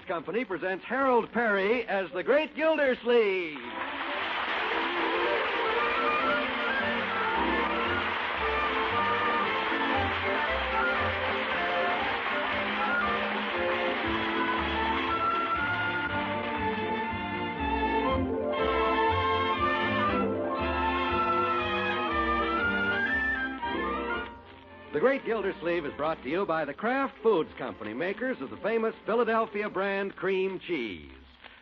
Company presents Harold Perry as the Great Gildersleeve. The Great Gildersleeve is brought to you by the Kraft Foods Company, makers of the famous Philadelphia brand cream cheese.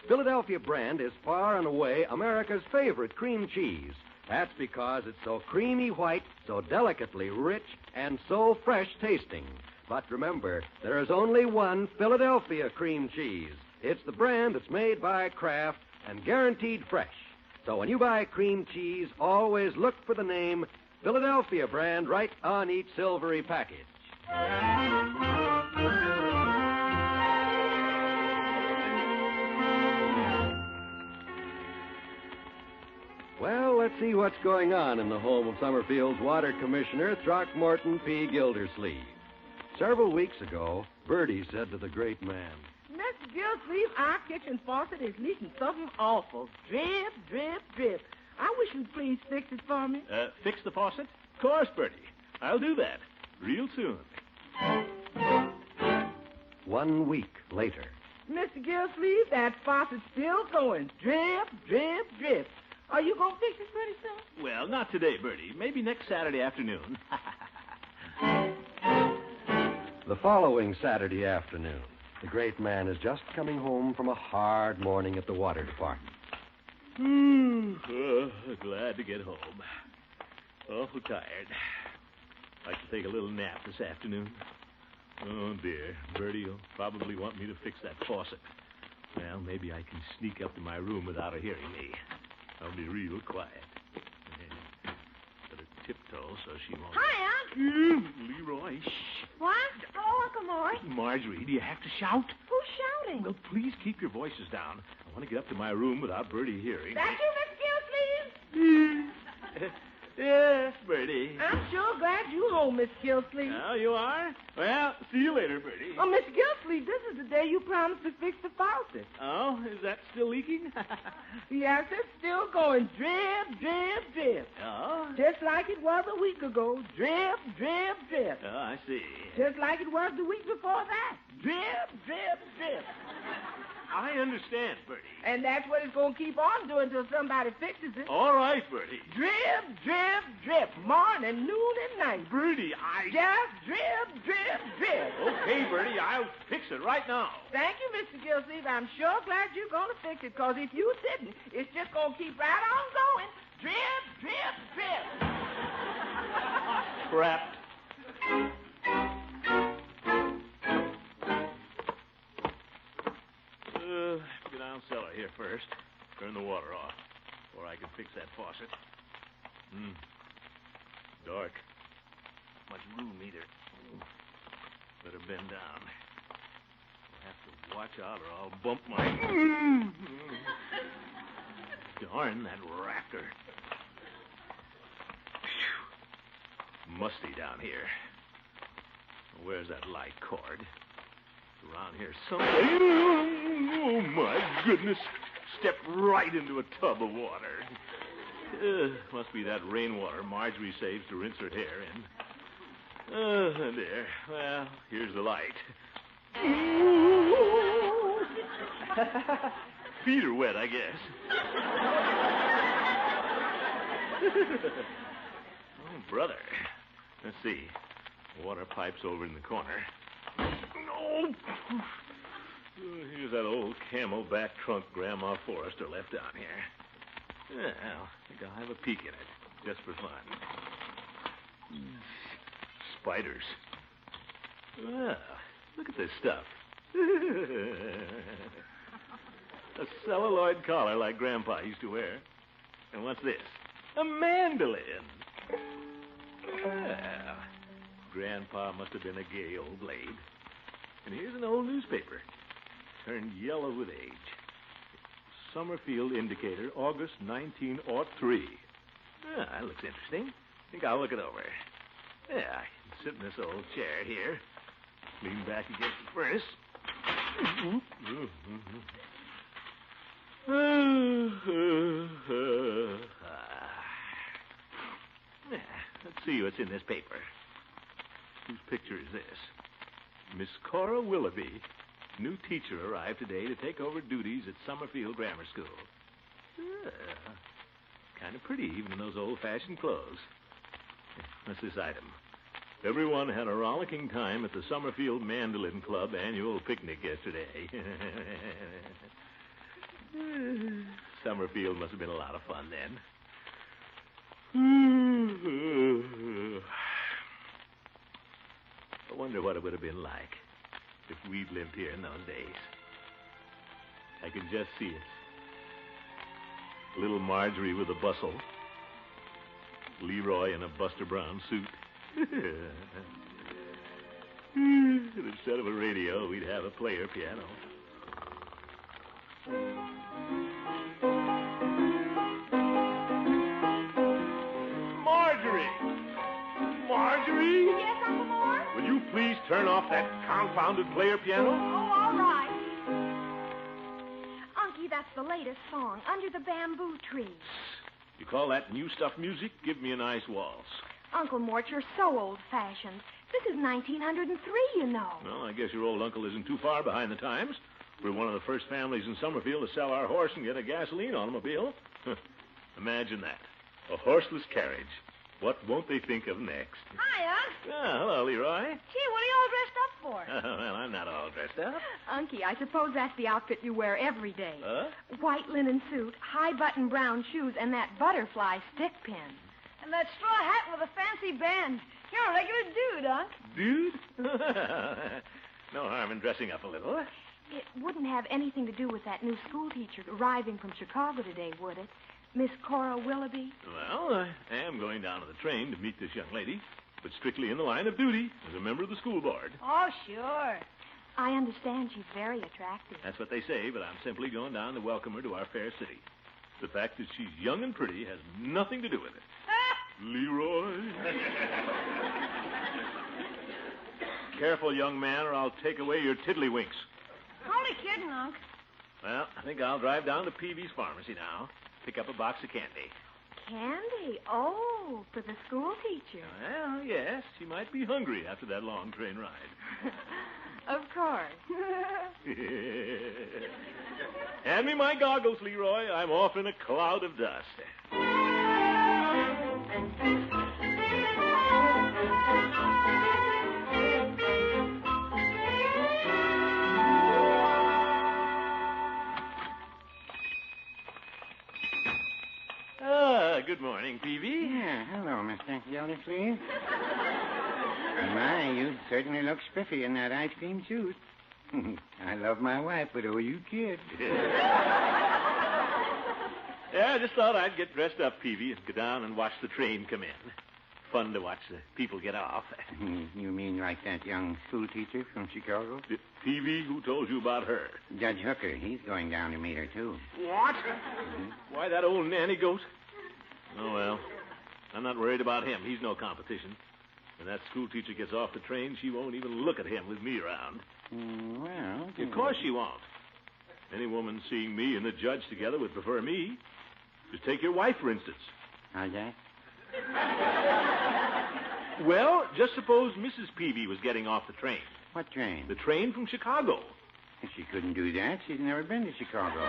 Philadelphia brand is far and away America's favorite cream cheese. That's because it's so creamy white, so delicately rich, and so fresh tasting. But remember, there is only one Philadelphia cream cheese. It's the brand that's made by Kraft and guaranteed fresh. So when you buy cream cheese, always look for the name Philadelphia brand right on each silvery package. Well, let's see what's going on in the home of Summerfield's Water Commissioner, Throckmorton P. Gildersleeve. Several weeks ago, Bertie said to the great man, Mr. Gildersleeve, our kitchen faucet is leaking something awful. Drip, drip, drip. I wish you'd please fix it for me. Fix the faucet? Of course, Bertie. I'll do that real soon. 1 week later. Mr. Gildersleeve, that faucet's still going. Drip, drip, drip. Are you going to fix it pretty soon? Well, not today, Bertie. Maybe next Saturday afternoon. The following Saturday afternoon, the great man is just coming home from a hard morning at the water department. Glad to get home. Awful tired. Like to take a little nap this afternoon. Oh, dear. Bertie will probably want me to fix that faucet. Well, maybe I can sneak up to my room without her hearing me. I'll be real quiet. Better tiptoe so she won't... Hi, Unc. Leroy, shh. What? Oh, Uncle Maury. Marjorie, do you have to shout? Who's shouting? Well, please keep your voices down. I want to get up to my room without Bertie hearing. That you, Miss Gildersleeve? Yes, Bertie. I'm sure glad you home, Miss Gildersleeve. Oh, you are? Well, see you later, Bertie. Oh, Miss Gildersleeve, this is the day you promised to fix the faucet. Oh, is that still leaking? Yes, it's still going drip, drip, drip. Oh? Just like it was a week ago. Drip, drip, drip. Oh, I see. Just like it was the week before that. Drip, drip, drip. I understand, Bertie. And that's what it's going to keep on doing until somebody fixes it. All right, Bertie. Drip, drip, drip. Morning, noon, and night. Bertie, Just drip, drip, drip. Okay, Bertie, I'll fix it right now. Thank you, Mr. Gildersleeve. I'm sure glad you're going to fix it, because if you didn't, it's just going to keep right on going. Drip, drip, drip. Crap. Get down cellar here first. Turn the water off before I can fix that faucet. Dark. Much room either. Better bend down. I'll have to watch out or I'll bump my... Darn that rafter. Musty down here. Where's that light cord? It's around here somewhere. Oh, my goodness. Stepped right into a tub of water. Must be that rainwater Marjorie saves to rinse her hair in. There. Well, here's the light. Feet are wet, I guess. Oh, brother. Let's see. Water pipe's over in the corner. No! Here's that old camelback trunk Grandma Forrester left down here. Well, I think I'll have a peek in it, just for fun. Spiders. Well, look at this stuff. A celluloid collar like Grandpa used to wear. And what's this? A mandolin. Well, Grandpa must have been a gay old blade. And here's an old newspaper. Turned yellow with age. Summerfield Indicator, August 1903. Ah, that looks interesting. Think I'll look it over. Yeah, I can sit in this old chair here. Lean back against the furnace. Let's see what's in this paper. Whose picture is this? Miss Cora Willoughby, new teacher, arrived today to take over duties at Summerfield Grammar School. Kind of pretty, even in those old-fashioned clothes. What's this item? Everyone had a rollicking time at the Summerfield Mandolin Club annual picnic yesterday. Summerfield must have been a lot of fun then. I wonder what it would have been like if we'd lived here in those days. I can just see it. Little Marjorie with a bustle. Leroy in a Buster Brown suit. And instead of a radio, we'd have a player piano. Marjorie! Marjorie! Yes, Uncle Mort? Will you please turn off that confounded player piano? Oh, all right. Unky, that's the latest song, Under the Bamboo Tree. You call that new stuff music? Give me a nice waltz. Uncle Mort, you're so old-fashioned. This is 1903, you know. Well, I guess your old uncle isn't too far behind the times. We're one of the first families in Summerfield to sell our horse and get a gasoline automobile. Imagine that. A horseless carriage. What won't they think of next? Hi, Unc. Ah, hello, Leroy. Gee, what are you all dressed up for? Well, I'm not all dressed up. Unky, I suppose that's the outfit you wear every day. Huh? White linen suit, high-button brown shoes, and that butterfly stick pin. And that straw hat with a fancy band. You're a regular dude, Unc. Dude? No harm in dressing up a little. It wouldn't have anything to do with that new school teacher arriving from Chicago today, would it? Miss Cora Willoughby? Well, I am going down to the train to meet this young lady, but strictly in the line of duty as a member of the school board. Oh, sure. I understand she's very attractive. That's what they say, but I'm simply going down to welcome her to our fair city. The fact that she's young and pretty has nothing to do with it. Leroy. Careful, young man, or I'll take away your tiddlywinks. Only kidding, Unc. Well, I think I'll drive down to Peavy's Pharmacy now. Pick up a box of candy. Candy? Oh, for the school teacher. Well, yes, she might be hungry after that long train ride. Of course. Hand me my goggles, Leroy. I'm off in a cloud of dust. Good morning, Peavy. Yeah, hello, Mr. Gildersleeve. My, you certainly look spiffy in that ice cream suit. I love my wife, but oh, you kid. Yeah, I just thought I'd get dressed up, Peavy, and go down and watch the train come in. Fun to watch the people get off. You mean like that young school teacher from Chicago? Peavy, who told you about her? Judge Hooker. He's going down to meet her, too. What? Why, that old nanny goat? Oh, well, I'm not worried about him. He's no competition. When that school teacher gets off the train, she won't even look at him with me around. Well... Of course she won't. Any woman seeing me and the judge together would prefer me. Just take your wife, for instance. How's that? Well, just suppose Mrs. Peavy was getting off the train. What train? The train from Chicago. She couldn't do that. She's never been to Chicago.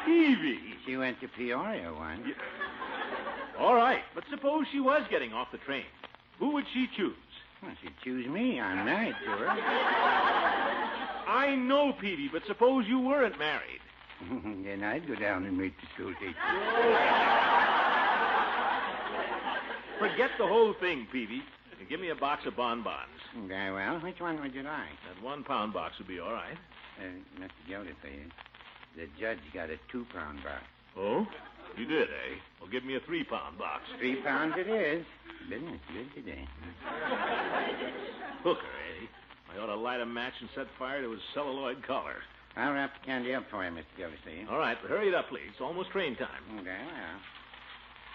Peavy. She went to Peoria once. Yeah. All right, but suppose she was getting off the train. Who would she choose? Well, she'd choose me. I'm married to her. I know, Peavy, but suppose you weren't married. Then I'd go down and meet the school teacher. Forget the whole thing, Peavy, and give me a box of bonbons. Very well. Which one would you like? That 1 pound box would be all right. Mr. Gildersleeve, the judge got a 2-pound box. Oh? You did, eh? Well, give me a 3-pound box. 3 pounds it is. Business good today. Hooker, eh? I ought to light a match and set fire to his celluloid collar. I'll wrap the candy up for you, Mr. Gildersleeve. All right, but hurry it up, please. It's almost train time. Okay, well.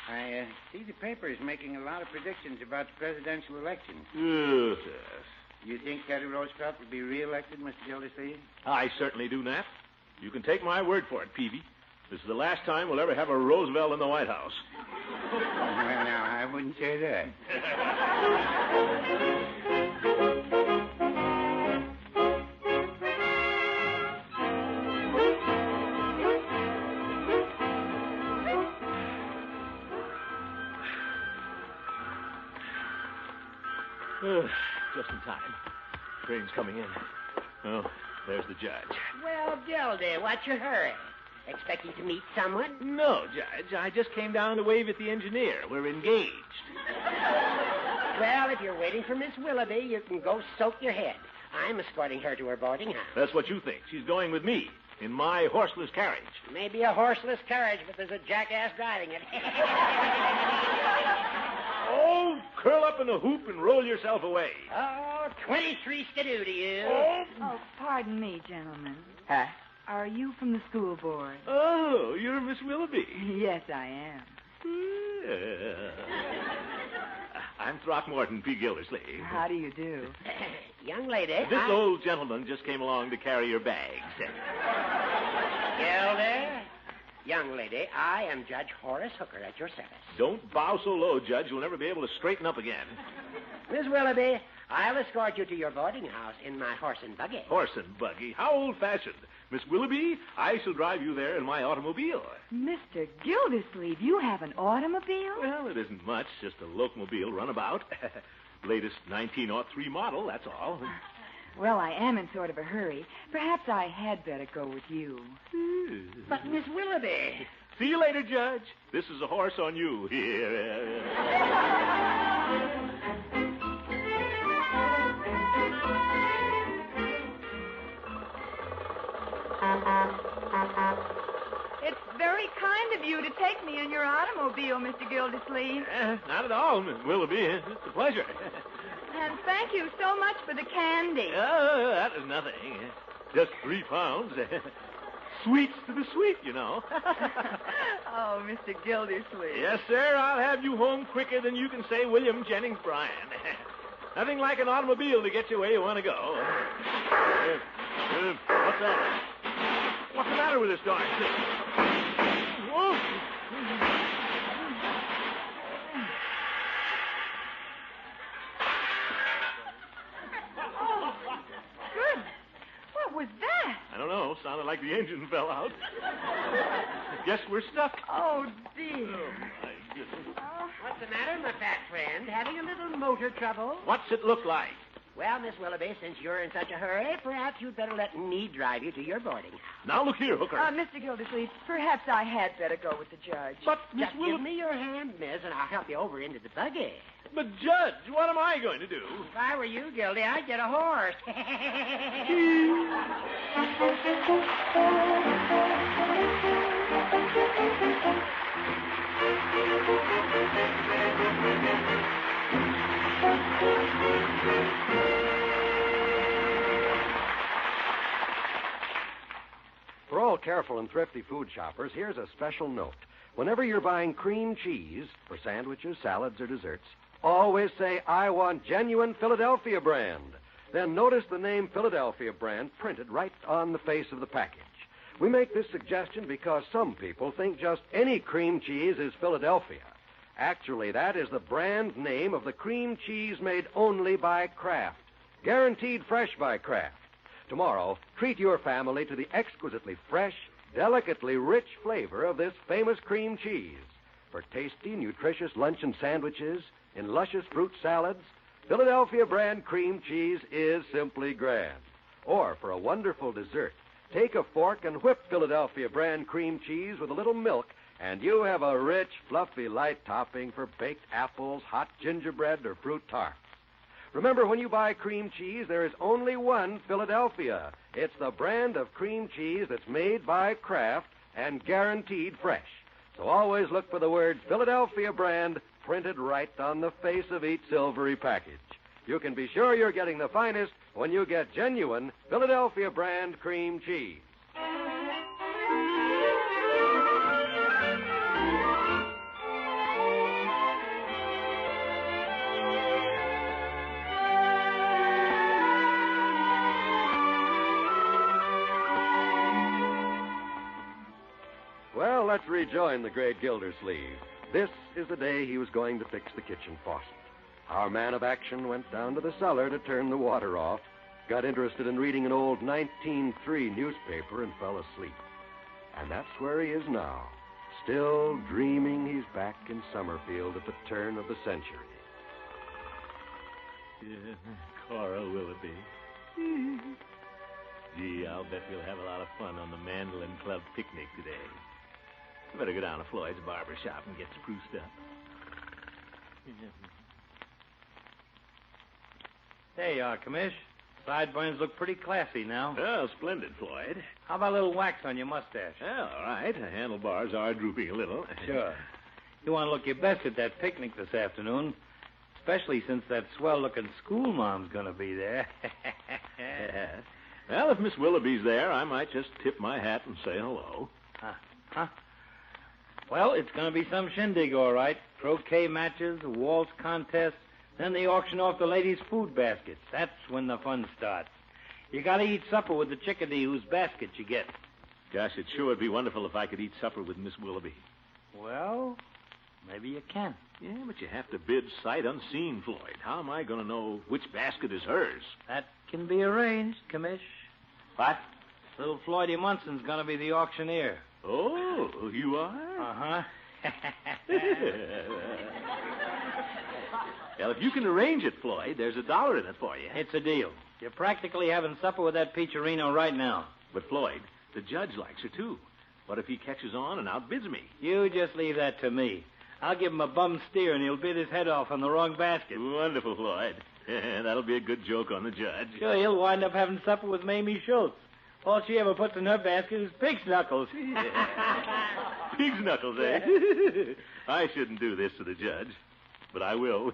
I see the paper is making a lot of predictions about the presidential election. Yes. You think Teddy Roosevelt will be reelected, Mr. Gildersleeve? I certainly do, Nat. You can take my word for it, Peavy. This is the last time we'll ever have a Roosevelt in the White House. Well, now, I wouldn't say that. Just in time. Train's coming in. Oh, there's the judge. Well, Gildy, what's your hurry? Expecting to meet someone? No, Judge. I just came down to wave at the engineer. We're engaged. Well, if you're waiting for Miss Willoughby, you can go soak your head. I'm escorting her to her boarding house. That's what you think. She's going with me in my horseless carriage. Maybe a horseless carriage, but there's a jackass driving it. Oh, curl up in a hoop and roll yourself away. Oh, 23 skidoo to you. Oh, pardon me, gentlemen. Huh? Are you from the school board? Oh, you're Miss Willoughby. Yes, I am. I'm Throckmorton P. Gildersleeve. How do you do? Young lady. This old gentleman just came along to carry your bags. Gildy. Young lady, I am Judge Horace Hooker at your service. Don't bow so low, Judge. You'll never be able to straighten up again. Miss Willoughby, I'll escort you to your boarding house in my horse and buggy. Horse and buggy? How old-fashioned. Miss Willoughby, I shall drive you there in my automobile. Mr. Gildersleeve, you have an automobile? Well, it isn't much, just a locomobile runabout. Latest 1903 model, that's all. Well, I am in sort of a hurry. Perhaps I had better go with you. But, Miss Willoughby. See you later, Judge. This is a horse on you. It's very kind of you to take me in your automobile, Mr. Gildersleeve. Not at all, Miss Willoughby. It's a pleasure. And thank you so much for the candy. Oh, that is nothing. Just 3 pounds. Sweets to the sweet, you know. Oh, Mr. Gildersleeve. Yes, sir. I'll have you home quicker than you can say William Jennings Bryan. Nothing like an automobile to get you where you want to go. What's that? What's the matter with this darn thing? Whoa! Good. What was that? I don't know. Sounded like the engine fell out. Guess we're stuck. Oh, dear. Oh, my goodness. What's the matter, my fat friend? Having a little motor trouble? What's it look like? Well, Miss Willoughby, since you're in such a hurry, perhaps you'd better let me drive you to your boarding house. Now, look here, Hooker. Mr. Gildersleeve, perhaps I had better go with the judge. But, Miss Just give Willoughby... me your hand, miss, and I'll help you over into the buggy. But, Judge, what am I going to do? If I were you, Gildy, I'd get a horse. For all careful and thrifty food shoppers, here's a special note. Whenever you're buying cream cheese for sandwiches, salads, or desserts, always say, I want genuine Philadelphia brand. Then notice the name Philadelphia brand printed right on the face of the package. We make this suggestion because some people think just any cream cheese is Philadelphia. Actually, that is the brand name of the cream cheese made only by Kraft. Guaranteed fresh by Kraft. Tomorrow, treat your family to the exquisitely fresh, delicately rich flavor of this famous cream cheese. For tasty, nutritious luncheon sandwiches, in luscious fruit salads, Philadelphia brand cream cheese is simply grand. Or for a wonderful dessert, take a fork and whip Philadelphia brand cream cheese with a little milk, and you have a rich, fluffy, light topping for baked apples, hot gingerbread, or fruit tarts. Remember, when you buy cream cheese, there is only one Philadelphia. It's the brand of cream cheese that's made by Kraft and guaranteed fresh. So always look for the word Philadelphia brand printed right on the face of each silvery package. You can be sure you're getting the finest when you get genuine Philadelphia brand cream cheese. Well, let's rejoin the great Gildersleeve. This is the day he was going to fix the kitchen faucet. Our man of action went down to the cellar to turn the water off, got interested in reading an old 1903 newspaper, and fell asleep. And that's where he is now, still dreaming he's back in Summerfield at the turn of the century. Yeah, Cora Willoughby. Gee, I'll bet we'll have a lot of fun on the Mandolin Club picnic today. Better go down to Floyd's barber shop and get spruced up. There you are, Commish. Sideburns look pretty classy now. Oh, splendid, Floyd. How about a little wax on your mustache? Well, all right. The handlebars are drooping a little. Sure. You want to look your best at that picnic this afternoon, especially since that swell-looking school mom's going to be there. Well, if Miss Willoughby's there, I might just tip my hat and say hello. Huh? Well, it's going to be some shindig, all right. Croquet matches, a waltz contest, then they auction off the ladies' food baskets. That's when the fun starts. You got to eat supper with the chickadee whose basket you get. Gosh, it sure would be wonderful if I could eat supper with Miss Willoughby. Well, maybe you can. Yeah, but you have to bid sight unseen, Floyd. How am I going to know which basket is hers? That can be arranged, Commish. What? Little Floydie Munson's going to be the auctioneer. Oh, you are? Uh-huh. Well, if you can arrange it, Floyd, there's $1 in it for you. It's a deal. You're practically having supper with that Peacherino right now. But, Floyd, the judge likes her, too. What if he catches on and outbids me? You just leave that to me. I'll give him a bum steer, and he'll bid his head off on the wrong basket. Wonderful, Floyd. That'll be a good joke on the judge. Sure, he'll wind up having supper with Mamie Schultz. All she ever puts in her basket is pig's knuckles. Pig's knuckles, eh? I shouldn't do this to the judge, but I will.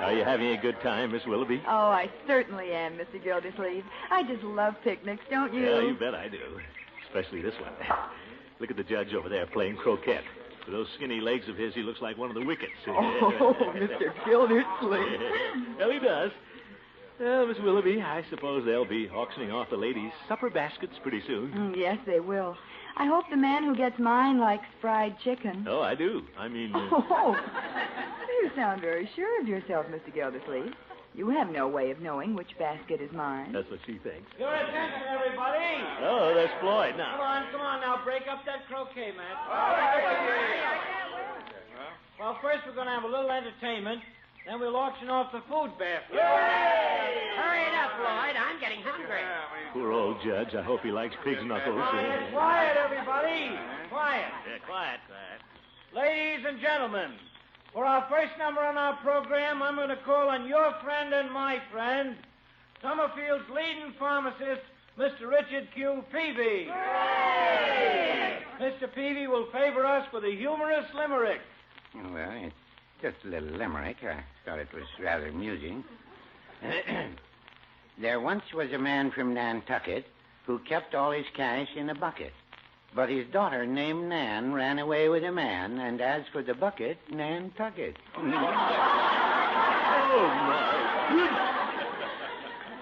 Are you having a good time, Miss Willoughby? Oh, I certainly am, Mr. Gildersleeve. I just love picnics, don't you? Yeah, you bet I do. Especially this one. Look at the judge over there playing croquet. With those skinny legs of his, he looks like one of the wickets. Oh, Mr. Gildersleeve. Well, he does. Well, Miss Willoughby, I suppose they'll be auctioning off the ladies' supper baskets pretty soon. Yes, they will. I hope the man who gets mine likes fried chicken. Oh, I do. I mean... Oh, you sound very sure of yourself, Mr. Gildersleeve. You have no way of knowing which basket is mine. That's what she thinks. Your attention, everybody. Oh, there's Floyd now. Come on, now, break up that croquet match. Well, first we're going to have a little entertainment, then we'll auction off the food basket. Hurry it up, Floyd. I'm getting hungry. Poor old judge. I hope he likes pig's knuckles. Quiet, everybody. Quiet. Yeah, quiet. Ladies and gentlemen, for our first number on our program, I'm going to call on your friend and my friend, Summerfield's leading pharmacist, Mr. Richard Q. Peavy. Mr. Peavy will favor us with a humorous limerick. Well, it's just a little limerick. I thought it was rather amusing. There once was a man from Nantucket who kept all his cash in a bucket. But his daughter, named Nan, ran away with a man, and as for the bucket, Nantucket. Oh, my goodness.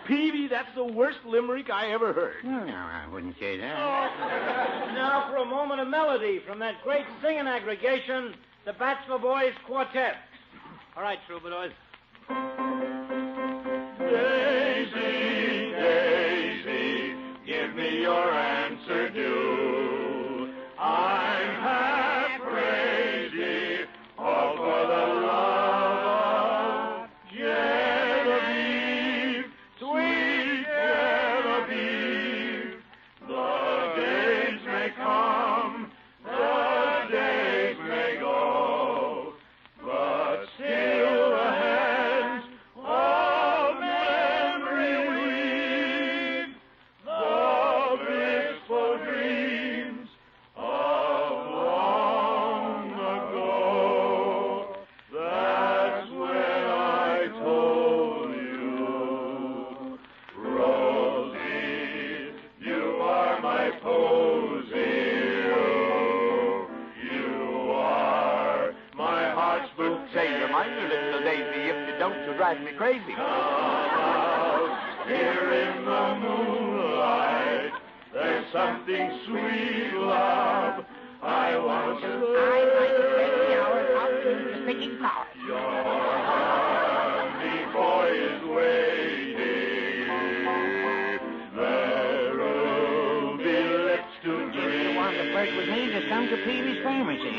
Peavy, that's the worst limerick I ever heard. Well, no, I wouldn't say that. Now for a moment of melody from that great singing aggregation, the Bachelor Boys Quartet. All right, troubadours. Daisy, Daisy, give me your answer due. I'm half crazy, all for the love of Genevieve, sweet Genevieve. The days may come, the days may go, but still the hands of men mind you, little daisy. If you don't, you'll drive me crazy. Here in the moonlight, there's something sweet, love. I want to I like to spend the hours out just picking flowers. Your honey boy is waiting. There'll be lips to If you dream. want to flirt with me, just come to Peavy's Pharmacy.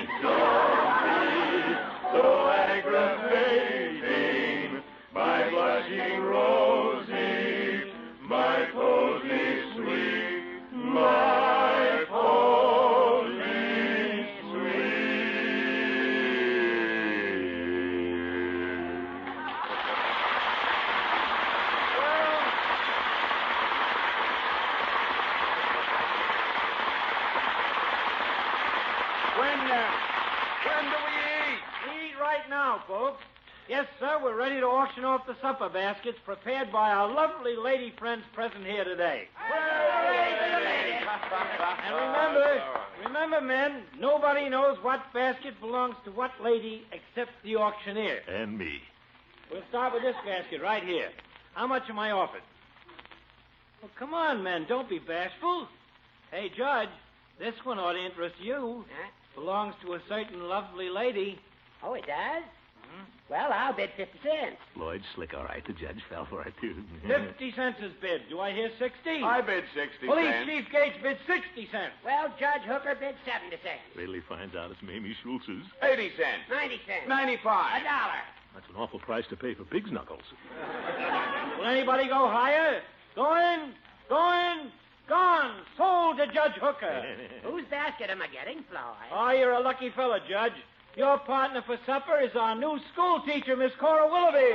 So aggravating, my blushing Rosie, my posy sweet, my posy When do we eat? Eat right now, folks. Yes, sir, we're ready to auction off the supper baskets prepared by our lovely lady friends present here today. And remember, men, nobody knows what basket belongs to what lady except the auctioneer. And me. We'll start with this basket right here. How much am I offered? Well, come on, men, don't be bashful. Hey, Judge, this one ought to interest you. Huh? Belongs to a certain lovely lady. Oh, it does? Well, I'll bid 50 cents. Lloyd's slick, all right. The judge fell for it, too. 50 cents is bid. Do I hear 60? I bid 60 Police cents. Chief Gage bid 60 cents. Well, Judge Hooker bid 70 cents. Wait till he finds out it's Mamie Schultz's. 80 cents. 90 cents. 95. $1. That's an awful price to pay for pig's knuckles. Will anybody go higher? Going, gone. Sold to Judge Hooker. Whose basket am I getting, Floyd? Oh, you're a lucky fella, Judge. Your partner for supper is our new school teacher, Miss Cora Willoughby.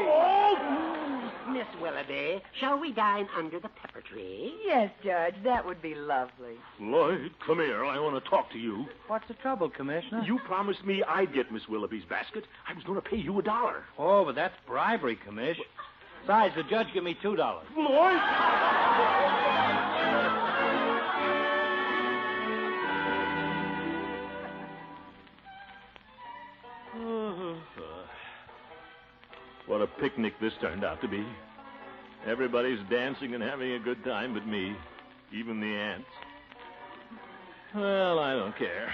Miss Willoughby, shall we dine under the pepper tree? Yes, Judge, that would be lovely. Lloyd, come here. I want to talk to you. What's the trouble, Commissioner? You promised me I'd get Miss Willoughby's basket. I was going to pay you $1. Oh, but that's bribery, Commish. Besides, the judge give me $2. Lloyd! What a picnic this turned out to be. Everybody's dancing and having a good time but me, even the ants. Well, I don't care.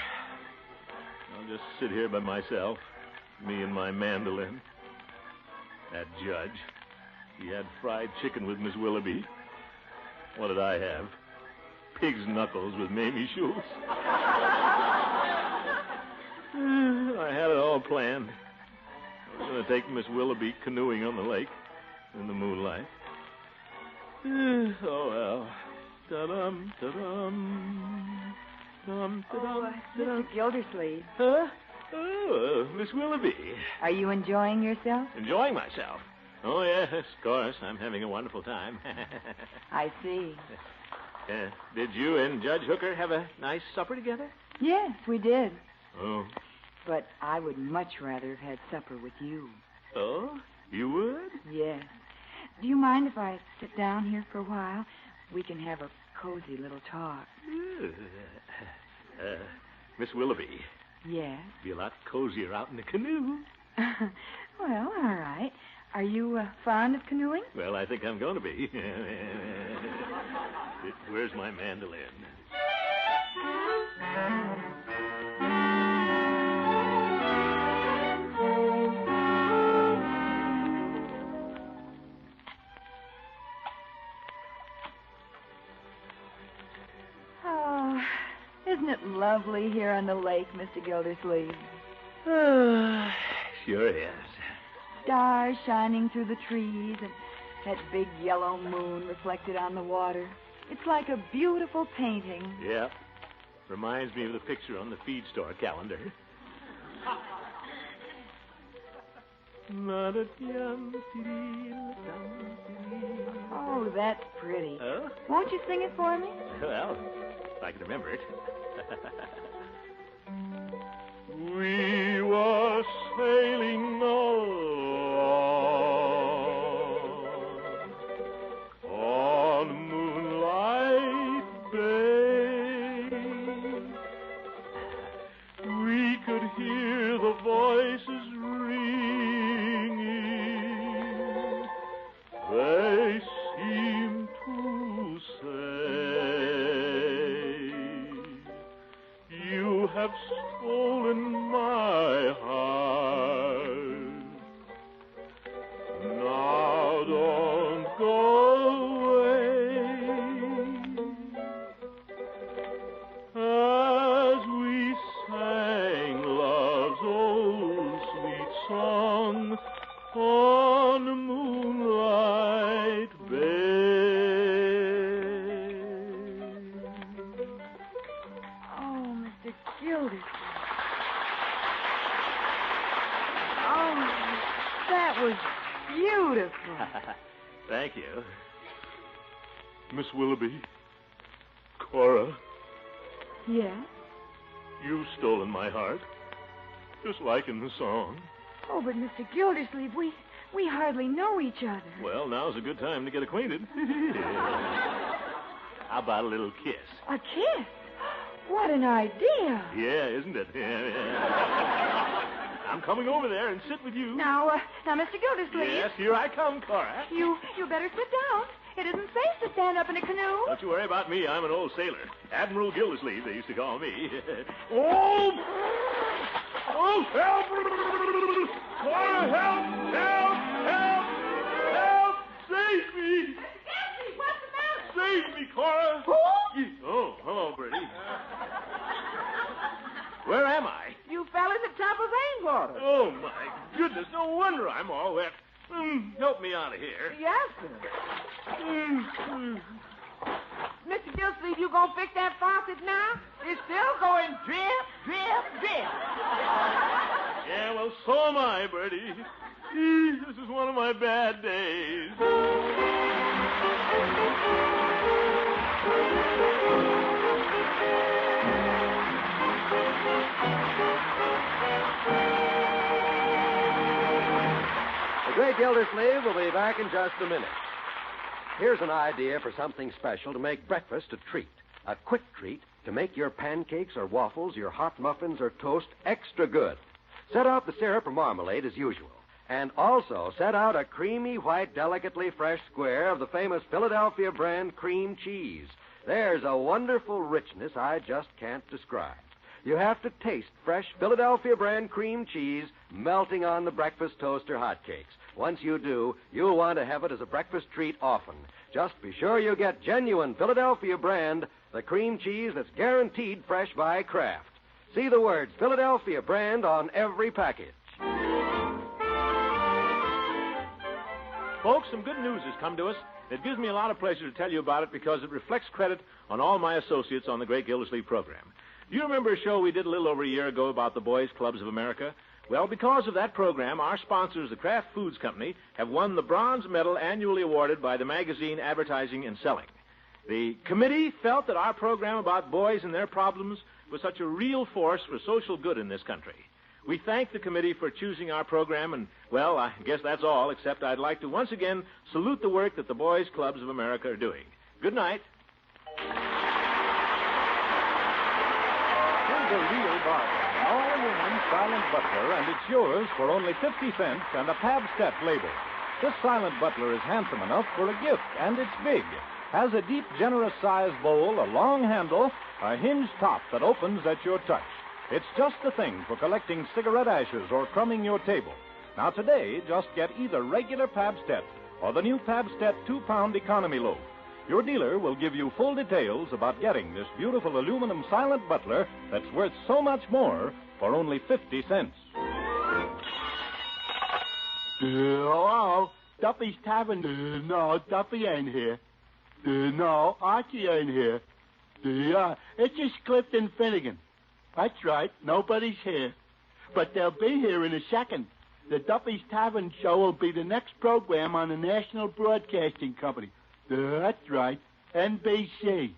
I'll just sit here by myself, me and my mandolin. That judge, he had fried chicken with Miss Willoughby. What did I have? Pig's knuckles with Mamie Schultz. I had it all planned. I was going to take Miss Willoughby canoeing on the lake in the moonlight. Oh, well. Ta-dum, ta-dum. Dum, ta-dum, ta-dum. Mr. Gildersleeve, Huh? Oh, Miss Willoughby. are you enjoying yourself? Enjoying myself. Oh, yes, of course. I'm having a wonderful time. I see. Did you and Judge Hooker have a nice supper together? Yes, we did. Oh. But I would much rather have had supper with you. Oh? You would? Yes. Do you mind if I sit down here for a while? We can have a cozy little talk. Miss Willoughby, Yes. be a lot cozier out in the canoe. Well, all right. Are you fond of canoeing? Well, I think I'm going to be. Where's my mandolin? Oh, isn't it lovely here on the lake, Mr. Gildersleeve? Sure is. Stars shining through the trees and that big yellow moon reflected on the water. It's like a beautiful painting. Yeah. Reminds me of the picture on the feed store calendar. Oh, that's pretty. Oh? Won't you sing it for me? Well, if I can remember it. We were sailing along on Moonlight Bay. We could hear the voices ring soul and my heart. Now don't go away. As we sang love's old sweet song on Moonlight Bay. Oh, Mr. Gildersleeve. Oh, that was beautiful. Thank you. Miss Willoughby, Cora, Yes? you've stolen my heart, just like in the song. Oh, but Mr. Gildersleeve, we hardly know each other. Well, now's a good time to get acquainted. How about a little kiss? A kiss? What an idea. Yeah, isn't it? Yeah. I'm coming over there and sit with you. Now, Mr. Gildersleeve. Yes, here I come, Cora. You better sit down. It isn't safe to stand up in a canoe. Don't you worry about me. I'm an old sailor. Admiral Gildersleeve, they used to call me. Oh! Oh, help! Cora, help! Help! Help! Help! Save me! Gildy, what's the matter? Save me, Cora! Who? Oh, hello, Bertie. Where am I? You fell in the tub of rainwater. Oh, my goodness. No wonder I'm all wet. Help me out of here. Yes, sir. Mr. Gildersleeve, you gonna fix that faucet now? It's still going drip, drip, drip. Yeah, well, so am I, Bertie. This is one of my bad days. The Great Gildersleeve will be back in just a minute. Here's an idea for something special to make breakfast a treat. A quick treat to make your pancakes or waffles, your hot muffins or toast extra good. Set out the syrup or marmalade as usual. And also set out a creamy, white, delicately fresh square of the famous Philadelphia brand cream cheese. There's a wonderful richness I just can't describe. You have to taste fresh Philadelphia brand cream cheese melting on the breakfast toast or hotcakes. Once you do, you'll want to have it as a breakfast treat often. Just be sure you get genuine Philadelphia brand, the cream cheese that's guaranteed fresh by Kraft. See the words Philadelphia brand on every package. Folks, some good news has come to us. It gives me a lot of pleasure to tell you about it because it reflects credit on all my associates on the Great Gildersleeve program. Do you remember a show we did a little over a year ago about the Boys Clubs of America? Well, because of that program, our sponsors, the Kraft Foods Company, have won the bronze medal annually awarded by the magazine Advertising and Selling. The committee felt that our program about boys and their problems was such a real force for social good in this country. We thank the committee for choosing our program, and, well, I guess that's all, except I'd like to once again salute the work that the Boys Clubs of America are doing. Good night. Here's a real bargain. An all-in-one Silent Butler, and it's yours for only 50 cents and a Pabstet label. This Silent Butler is handsome enough for a gift, and it's big. Has a deep, generous-sized bowl, a long handle, a hinged top that opens at your touch. It's just the thing for collecting cigarette ashes or crumbing your table. Now, today, just get either regular Pabstet or the new Pabstet 2-pound economy loaf. Your dealer will give you full details about getting this beautiful aluminum Silent Butler that's worth so much more for only 50 cents. Hello, Duffy's Tavern. No, Duffy ain't here. No, Archie ain't here. It's just Clifton Finnegan. That's right, nobody's here. But they'll be here in a second. The Duffy's Tavern show will be the next program on the National Broadcasting Company. That's right, NBC.